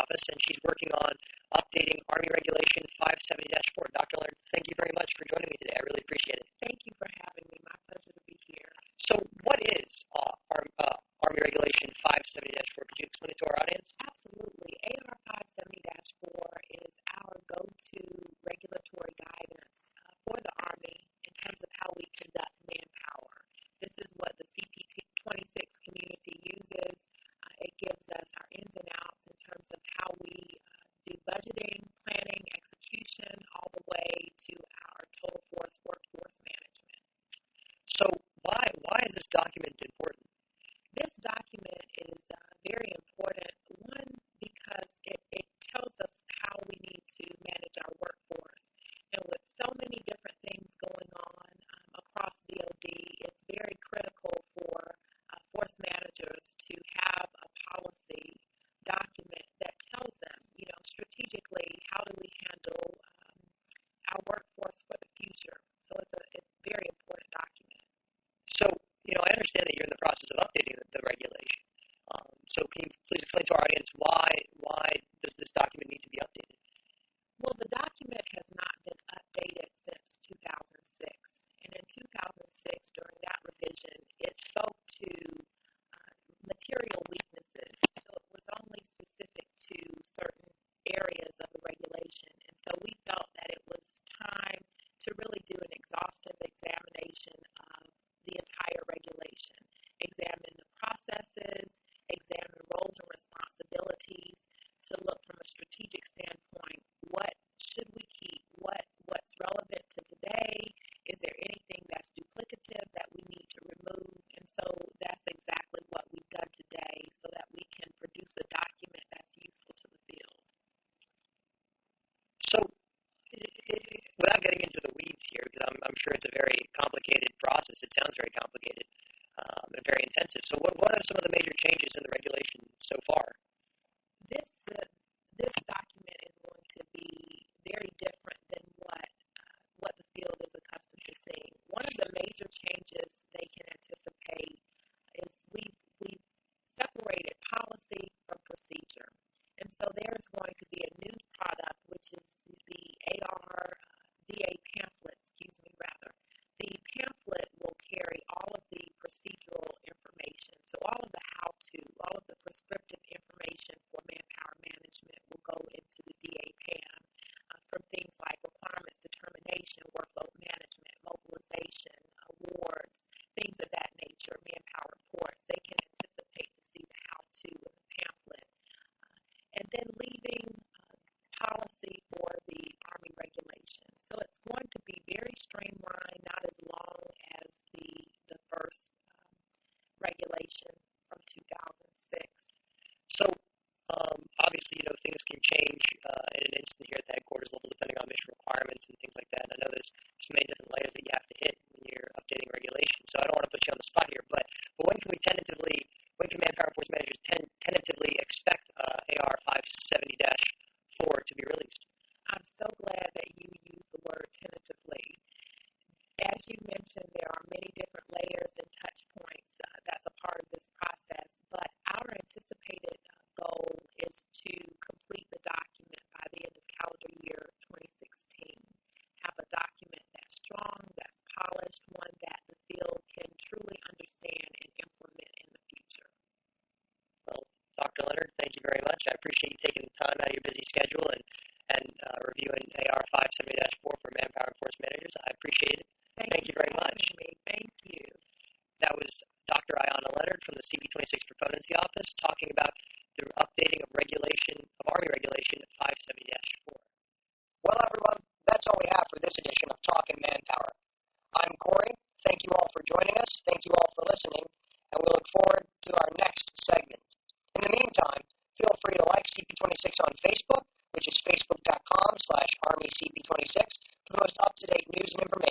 Office, and she's working on updating Army Regulation 570-4. Dr. Lenard, thank you very much for joining me today. I really appreciate it. Thank you for having me. My pleasure to be here. So what is Army Regulation 570-4? Could you explain it to our audience? Absolutely. AR 570-4 is our go-to regulatory guidance for the Army in terms of how we conduct manpower. This is what the CP26 community uses. It gives us our ins and outs in terms of how we do budgeting, planning, execution, all the way to our total force workforce management. So why is this document important? This document is very important, one, because it tells us how we need to manage our workforce. And with so many different things going on across DOD, it's very critical for force managers to have a policy document that tells them, strategically, how do we handle our workforce for the future. So it's a very important document. So, I understand that you're in the process of updating the regulation. So can you please explain to our audience why does this document need to be updated? Well, the document has not been updated since 2006. And in 2006, during that revision, it spoke to material weaknesses. So it was only specific to certain areas of the regulation. And so we felt that it was time to really do an exhaustive examination of the entire regulation, examine the processes, examine roles and responsibilities, to look from a strategic standpoint, what should we keep, what's relevant to today, is there anything that's duplicative that we need to remove, and so that's exactly what we've done today so that we can produce a document that's useful to the field. So, without getting into the weeds here, because I'm sure it's a very complicated process, it sounds very complicated and very intensive. So what are some of the major changes in the regulation so far? This document is going to be very different than what the field is accustomed to seeing. One of the major changes they can anticipate is we've separated policy from procedure. And so there is going to be a new product, which is the ARDA pamphlet, The pamphlet will carry all of the procedural information. So all of the how-to, all of the prescriptive information for manpower management will go into the DA PAM, from things like requirements determination, workload management, mobilization, awards, things of that nature, manpower reports. They can anticipate to see the how-to in the pamphlet. And then leaving policy for the Army regulation. So it's going to be very streamlined, not as long as the first regulation from 2006. So, obviously, things can change in an instant here at the headquarters level, depending on mission requirements and things like that. And I know there's many different layers that you have to hit when you're updating regulations. So I don't want to put you on the spot here, but when can Manpower Force Managers tentatively expect AR 570-4 to be released? I'm so glad that you used the word tentatively. As you mentioned, there are many different layers and touch points that's a part of this process, but our anticipated goal is to complete the document by the end of calendar year 2016. Have a document that's strong, that's polished, one that the field can truly understand and implement in the future. Well, Dr. Lenard, thank you very much. I appreciate you taking the time out of your busy schedule and reviewing AR 570-4 for Manpower Force Managers. I appreciate it. Thank you very much. Thank you. That was Dr. Ayanna Lenard from the CP26 Proponency Office talking about the updating of Army Regulation 570-4. Well, everyone, that's all we have for this edition of Talkin' Manpower. I'm Corey. Thank you all for joining us. Thank you all for listening, and we look forward to our next segment. In the meantime, feel free to like CP26 on Facebook, which is facebook.com/ArmyCP26 for the most up-to-date news and information